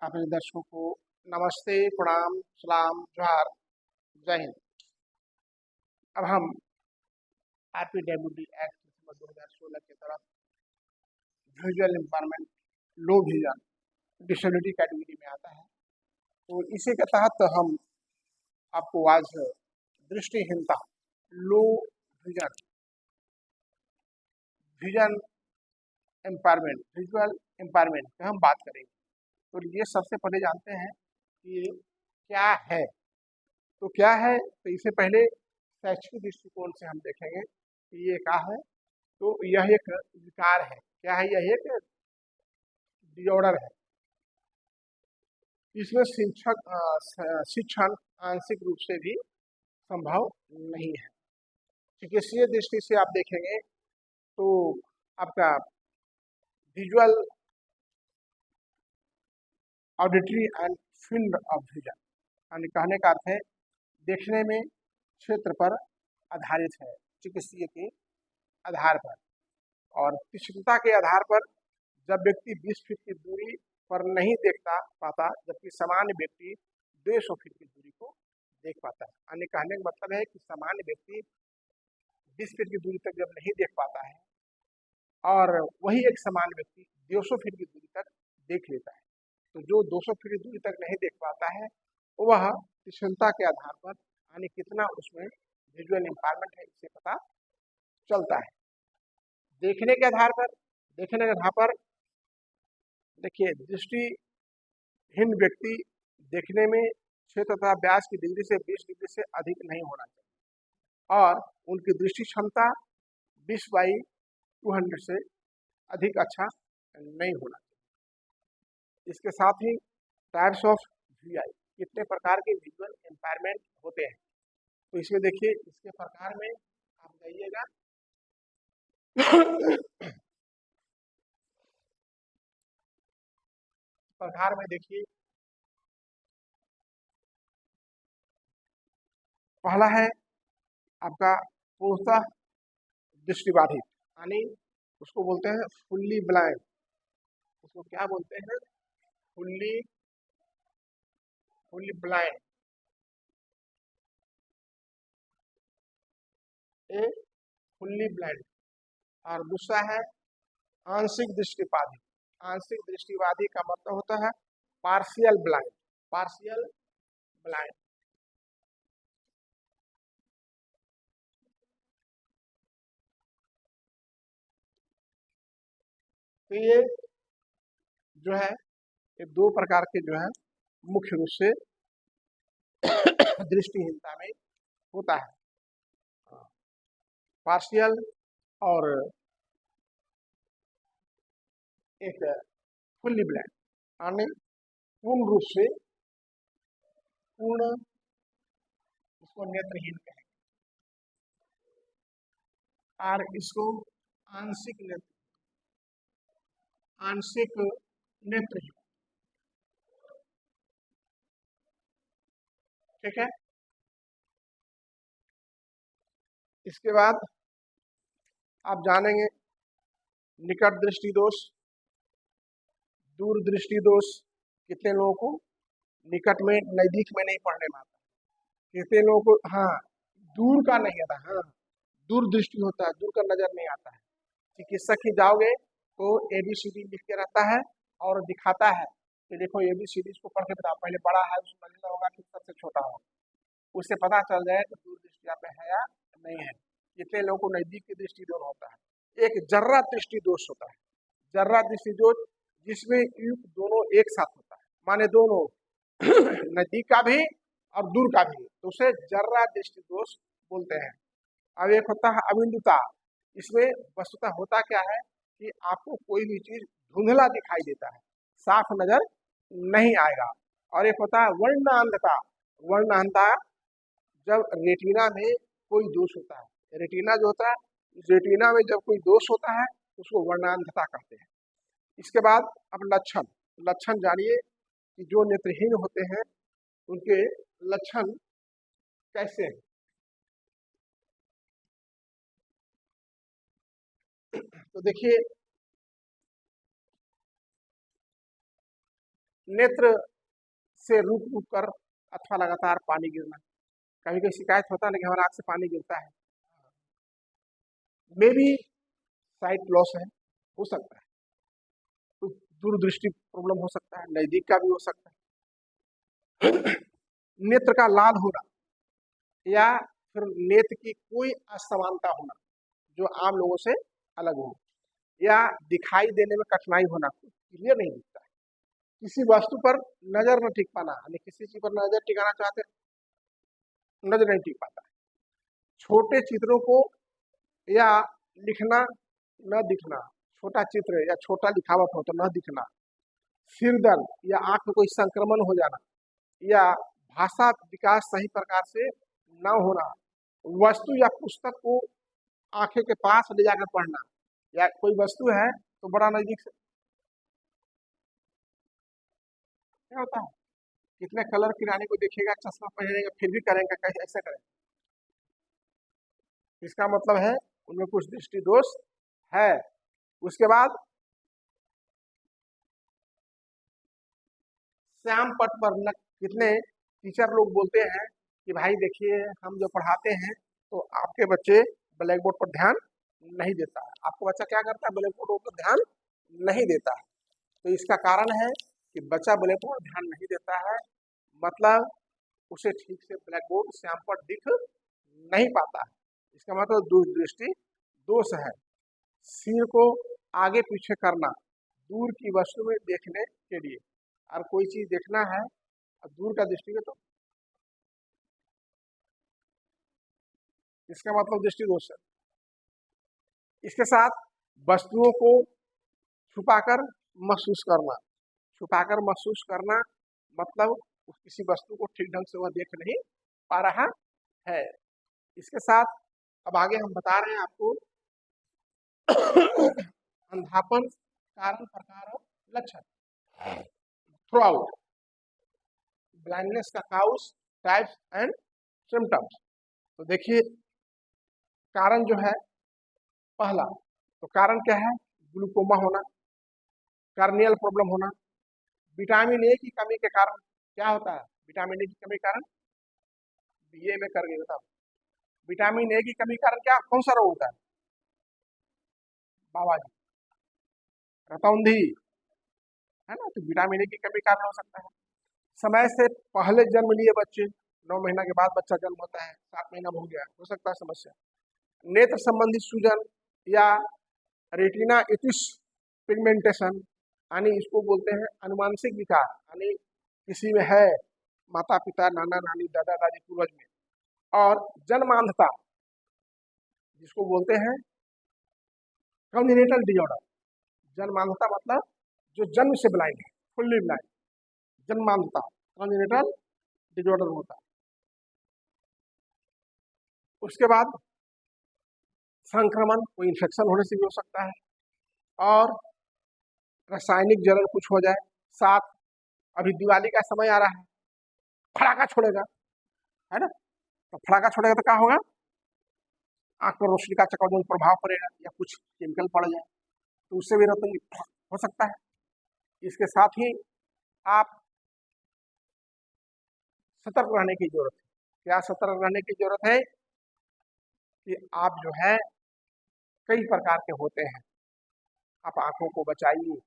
अपने दर्शकों को नमस्ते, प्रणाम, सलाम, जोहार, जय हिंद। अब हम आरपीडब्ल्यूडी एक्ट 2016 की तरफ visual impairment low vision disability category में आता है। तो इसी के तहत हम आपको आज दृष्टिहीनता लो विजन विजन एम्पायरमेंट विजुअल एम्पायरमेंट की हम बात करेंगे। तो ये सबसे पहले जानते हैं कि ये क्या है। तो क्या है, तो इससे पहले शैक्षिक दृष्टिकोण से हम देखेंगे कि ये क्या है। तो यह एक विकार है। क्या है? यह एक डिसऑर्डर है। इसमें शिक्षण आंशिक रूप से भी संभव नहीं है। चिकित्सीय दृष्टि से आप देखेंगे तो आपका visual auditory and field of vision, यानी कहने का अर्थ है देखने में क्षेत्र पर आधारित है, चिकित्सीय के आधार पर। और तीक्ष्णता के आधार पर जब व्यक्ति 20 फीट की दूरी पर नहीं देखता पाता, जबकि सामान्य व्यक्ति 150 फीट की दूरी को देख पाता है। यानी कहने का मतलब है कि सामान्य व्यक्ति 20 फीट की दूरी तक जब नहीं देख पाता है और वही एक सामान्य व्यक्ति 200 फीट की दूरी तक देख लेता है, तो जो 200 फीट की दूरी तक नहीं देख पाता है वह तीक्ष्णता के आधार पर, यानी कितना उसमें विजुअल इम्पायरमेंट है, इससे पता चलता है। देखने के आधार पर देखिए, दृष्टिहीन व्यक्ति देखने में क्षेत्र तथा व्यास की डिग्री से 20 डिग्री से अधिक नहीं होना चाहिए और उनकी दृष्टि क्षमता 20/200 से अधिक अच्छा नहीं होना चाहिए। इसके साथ ही टाइप्स ऑफ वीआई, कितने प्रकार के विजुअल एम्पायरमेंट होते हैं। तो इसमें देखिए, इसके प्रकार में आप जाइएगा प्रकार में देखिए, पहला है आपका पूर्णतः दृष्टिबाधित, यानी उसको बोलते हैं फुल्ली ब्लाइंड। उसको क्या बोलते हैं? Fully blind. A fully blind. और दूसरा है आंशिक दृष्टिबाधित। आंशिक दृष्टिबाधित का मतलब होता है पार्शियल ब्लाइंड। Partial blind. तो ये जो है, ये दो प्रकार के जो है मुख्य रूप से दृष्टिहीनता में होता है, पार्शियल और एक फुल्ली ब्लाइंड, यानी पूर्ण रूप से, पूर्ण, इसको नेत्रहीन कहें, और इसको आंशिक नेत्र, आंशिक नेत्रहीन। ठीक है। इसके बाद आप जानेंगे निकट दृष्टि दोष, दूर दृष्टि दोष। कितने लोगों को निकट में, नजदीक में नहीं पढ़ने में आता, कितने लोगों को हाँ दूर का नहीं आता, हाँ दूर दृष्टि होता है, दूर का नजर नहीं आता है। चिकित्सक ही जाओगे तो ABCD लिख के रहता है और दिखाता है कि देखो ABCD को पढ़ के बताओ, पहले बड़ा है उसमें नजर होगा कि सबसे छोटा होगा, उससे पता चल जाए कि दूर दृष्टि आप में है या नहीं है। कितने लोगों को नजदीक की दृष्टि दोष होता है। एक जर्रा दृष्टि दोष होता है, जर्रा दृष्टि दोष, जिसमें युक्त दोनों एक साथ होता है, माने दोनों नजदीक का भी और दूर का भी, तो उसे जर्रा दृष्टि दोष बोलते हैं। अब एक होता है अबिंदुता। इसमें वस्तुतः होता क्या है कि आपको कोई भी चीज धुंधला दिखाई देता है, साफ नजर नहीं आएगा। और एक होता है वर्णांधता। वर्णांधता, जब रेटिना में कोई दोष होता है, रेटिना जो होता है, इस रेटिना में जब कोई दोष होता है उसको वर्णांधता कहते हैं। इसके बाद अब लक्षण। लक्षण जानिए कि जो नेत्रहीन होते हैं उनके लक्षण कैसे हैं। तो देखिए, नेत्र से रुक रुक कर अथवा लगातार पानी गिरना, कभी कभी शिकायत होता है ना कि हमारे आँख से पानी गिरता है, मे बी साइट लॉस है, हो सकता है, तो दूरदृष्टि प्रॉब्लम हो सकता है, नजदीक का भी हो सकता है। नेत्र का लाल होना या फिर नेत्र की कोई असमानता होना जो आम लोगों से अलग हो, या दिखाई देने में कठिनाई होना, क्लियर नहीं दिखता है, किसी वस्तु पर नजर न टिक पाना, यानी किसी चीज पर नजर टिकाना चाहते हैं, नजर नहीं टिक पाता है, छोटे चित्रों को या लिखना न दिखना, छोटा चित्र या छोटा लिखावट हो तो न दिखना, सिर दर्द या आंख में कोई संक्रमण हो जाना, या भाषा विकास सही प्रकार से न होना, वस्तु या पुस्तक को आंखें के पास ले जाकर पढ़ना, या कोई वस्तु है तो बड़ा नजदीक से, क्या होता है, कितने कलर किराने को देखिएगा, चश्मा पहनेगा फिर भी करेंगे, कैसे ऐसा करें, इसका मतलब है उनमें कुछ दृष्टि दोष है। उसके बाद श्याम पट पर न, कितने टीचर लोग बोलते हैं कि भाई देखिए हम जो पढ़ाते हैं तो आपके बच्चे ब्लैक बोर्ड पर ध्यान नहीं देता है, आपका बच्चा क्या करता है, ब्लैक बोर्ड पर ध्यान नहीं देता है, तो इसका कारण है कि बच्चा ब्लैक बोर्ड पर ध्यान नहीं देता है, मतलब उसे ठीक से ब्लैक बोर्ड श्याम पट दिख नहीं पाता है, इसका मतलब दूरदृष्टि दोष है। सिर को आगे पीछे करना दूर की वस्तु में देखने के लिए, और कोई चीज देखना है और दूर का दृष्टि में, तो इसका मतलब दृष्टि दोष है। इसके साथ वस्तुओं को छुपाकर महसूस करना, छुपाकर महसूस करना मतलब किसी वस्तु को ठीक ढंग से वह देख नहीं पा रहा है। इसके साथ अब आगे हम बता रहे हैं आपको अंधापन कारण प्रकार और लक्षण, थ्रू आउट ब्लाइंडनेस का काउस टाइप्स एंड सिम्टम्स। तो देखिए कारण जो है पहला, तो कारण क्या है, ग्लूकोमा होना, कार्नियल प्रॉब्लम होना, विटामिन ए की कमी के कारण क्या होता है, विटामिन ए की कमी के कारण बीए में कर गए बताओ, विटामिन ए की कमी के कारण क्या कौन सा रोग होता है, बाबा जी रतौंधी है ना, तो विटामिन ए की कमी कारण हो सकता है। समय से पहले जन्म लिए बच्चे, 9 महीना के बाद बच्चा जन्म होता है, 7 महीना हो गया, हो सकता है समस्या। नेत्र संबंधी सूजन या रेटिना इटिस पिगमेंटेशन, यानी इसको बोलते हैं अनुमानसिक विकार, यानी किसी में है, माता पिता नाना नानी दादा दादी पूर्वज में। और जन्मांधता जिसको बोलते हैं कॉन्जेनिटल डिजॉर्डर, जन्मांधता मतलब जो जन्म से ब्लाइंड है, फुल्ली ब्लाइंड, जन्मांधता कॉन्जेनिटल डिजॉर्डर होता है। उसके बाद संक्रमण, कोई इन्फेक्शन होने से भी हो सकता है, और रासायनिक जलन कुछ हो जाए। साथ अभी दिवाली का समय आ रहा है, फड़ाका छोड़ेगा है ना, तो फड़ाका छोड़ेगा तो क्या होगा, आंख पर रोशनी का चकाचौंध प्रभाव पड़ेगा या कुछ केमिकल पड़ जाए, तो उससे भी रतन हो सकता है। इसके साथ ही आप सतर्क रहने की जरूरत है। क्या सतर्क रहने की जरूरत है कि आप जो है कई प्रकार के होते हैं, आप आंखों को बचाइए,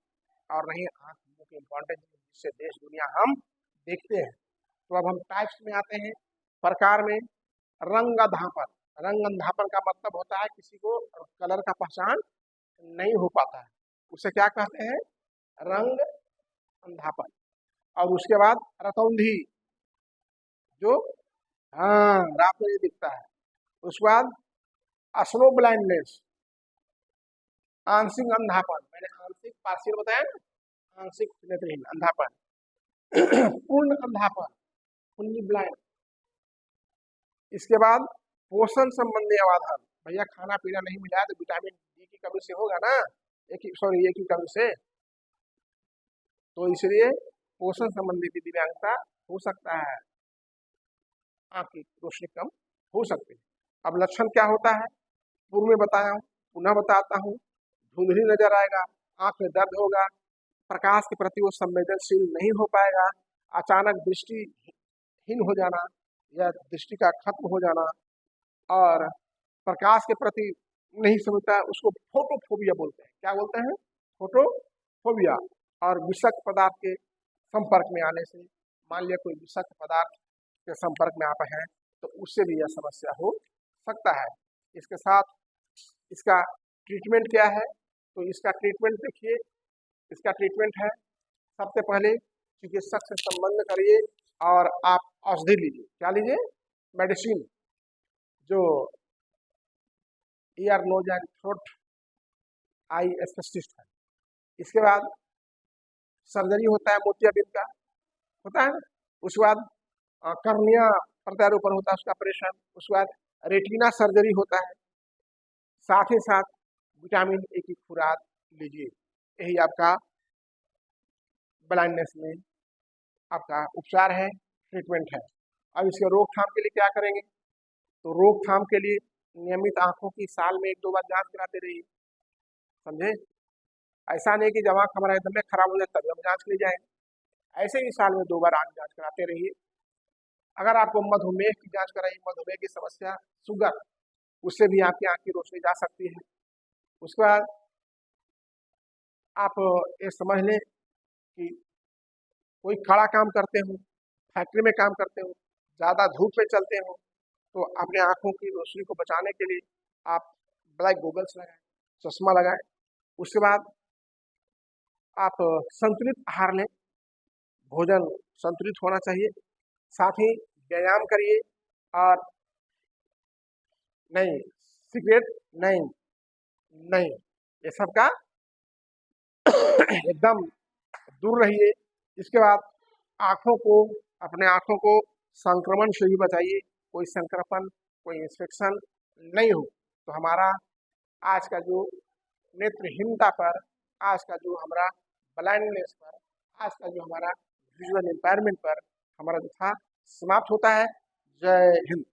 और नहीं आंख की इम्पोर्टेंस जिससे देश दुनिया हम देखते हैं। तो अब हम टाइप्स में आते हैं, प्रकार में। रंग अंधापन, रंग अंधापन का मतलब होता है किसी को कलर का पहचान नहीं हो पाता है, उसे क्या कहते हैं, रंग अंधापन। और उसके बाद रतौंधी, जो हाँ रात में नहीं दिखता है। उसके बाद स्लो ब्लाइंडनेस, आंशिक अंधापन, मैंने आंशिक पार्शियल बताया ना, आंशिक नेत्रहीन अंधापन। पूर्ण अंधापन, फुल्ली ब्लाइंड। इसके बाद पोषण संबंधी अवधान, भैया खाना पीना नहीं मिला तो विटामिन डी की कमी से होगा ना, ए की कमी से, तो इसलिए पोषण संबंधी भी दिव्यांगता हो सकता है, आँख की रोशनी कम हो सकती है। अब लक्षण क्या होता है, पूर्व में बताया हूँ, पुनः बताता हूँ, धुंधली नजर आएगा, आंख में दर्द होगा, प्रकाश के प्रति वो संवेदनशील नहीं हो पाएगा। अचानक दृष्टिहीन हो जाना या दृष्टि का खत्म हो जाना, और प्रकाश के प्रति नहीं समझता, उसको फोटोफोबिया बोलते हैं। क्या बोलते हैं? फोटोफोबिया। और विषाक्त पदार्थ के संपर्क में आने से, मान लिया कोई विषाक्त पदार्थ के संपर्क में आप हैं तो उससे भी यह समस्या हो सकता है। इसके साथ इसका ट्रीटमेंट क्या है? तो इसका ट्रीटमेंट देखिए, इसका ट्रीटमेंट है, सबसे पहले चिकित्सक से संबंध करिए और आप औषधि लीजिए। क्या लीजिए? मेडिसिन, जो ear nose and throat eye specialist है। इसके बाद सर्जरी होता है, मोतियाबिंद का होता है। उसके बाद कर्निया प्रत्यारोपण होता है, उसका ऑपरेशन। उसके बाद रेटिना सर्जरी होता है। साथ ही साथ विटामिन ए की खुराक लीजिए। यही आपका ब्लाइंडनेस में आपका उपचार है, ट्रीटमेंट है। अब इसके रोकथाम के लिए क्या करेंगे? तो रोकथाम के लिए नियमित आंखों की साल में 1-2 बार जांच कराते रहिए। समझे? ऐसा नहीं कि जब आँख हमारा एकदम खराब हो जाए तभी हम जांच के लिए जाएंगे। ऐसे ही साल में 2 बार आँख जांच कराते रहिए। अगर आपको मधुमेह की जांच कराइए, मधुमेह की समस्या, शुगर, उससे भी आपकी आँख की रोशनी जा सकती है। उसके बाद आप ये समझ लें कि कोई खड़ा काम करते हो, फैक्ट्री में काम करते हो, ज़्यादा धूप में चलते हो, तो अपने आँखों की रोशनी को बचाने के लिए आप ब्लैक गॉगल्स लगाएं, चश्मा लगाएं। उसके बाद आप संतुलित आहार लें, भोजन संतुलित होना चाहिए। साथ ही व्यायाम करिए, और नहीं, सिगरेट नहीं, नहीं, ये सब का एकदम दूर रहिए। इसके बाद आँखों को, अपने आँखों को संक्रमण से भी बचाइए। कोई संक्रमण, कोई इंफेक्शन नहीं हो। तो हमारा आज का जो नेत्रहीनता पर, आज का जो हमारा ब्लाइंडनेस पर, आज का जो हमारा विजुअल इम्पेयरमेंट पर हमारा जो था समाप्त होता है। जय हिंद।